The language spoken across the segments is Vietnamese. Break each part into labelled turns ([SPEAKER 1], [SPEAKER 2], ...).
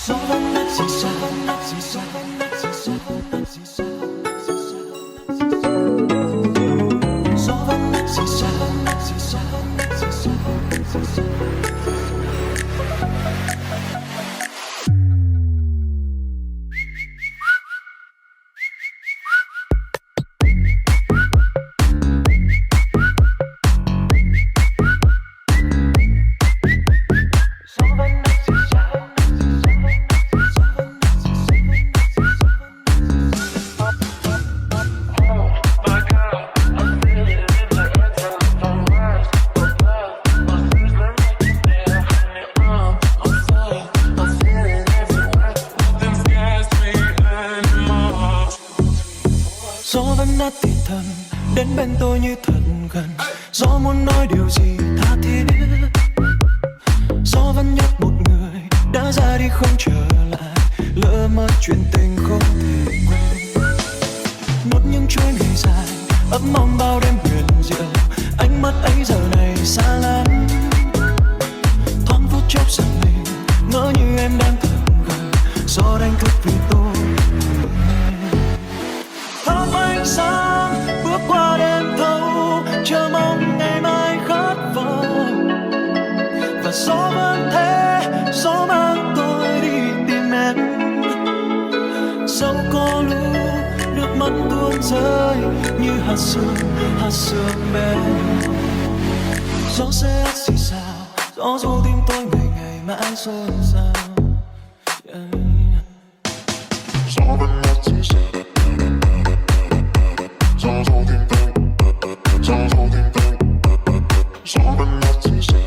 [SPEAKER 1] gió vẫn ngất xì xa, xì xa, xì xa, xì xa. Gió vẫn ngất xì xa, xì xa, xì xa, xì xa. Gió vẫn nát thì thầm đến bên tôi như thật gần. Gió muốn nói điều gì tha thiết. Gió vẫn nhắc một người đã ra đi không trở lại, lỡ mất chuyện tình không thể quên. Nuốt những chuỗi ngày dài ấp mong bao đêm huyền diệu, ánh mắt ấy giờ này xa lắm. Thoáng phút chốc giật mình ngỡ như em đang thật gần. Gió đánh thức vì tôi thắp ánh sáng bước qua đêm thâu, chờ mong ngày mai khát vọng. Và gió vẫn thế, gió mang tôi đi tìm em. Dẫu có lúc nước mắt tuôn rơi như hạt sương bé. Gió sẽ át xì xào, gió ru tim tôi ngày mãi xôn xao.
[SPEAKER 2] Gió vẫn ngất xì xào. Gió ru tim tôi, gió ru tim tôi. Gió vẫn ngất xì xào.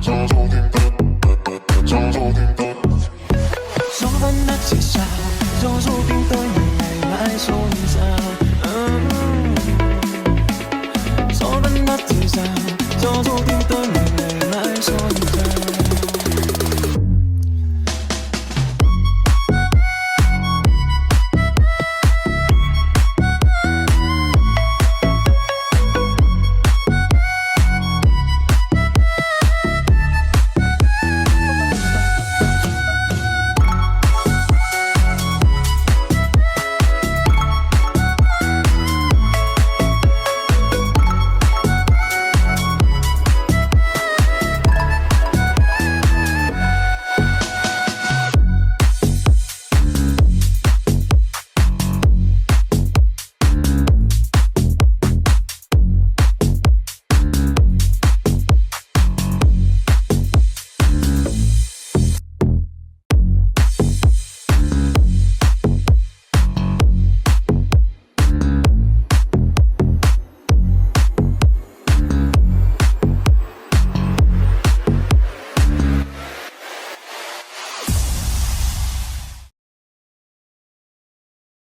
[SPEAKER 2] Gió ru tim tôi, gió ru tim tôi.
[SPEAKER 1] Gió vẫn ngất xì xào,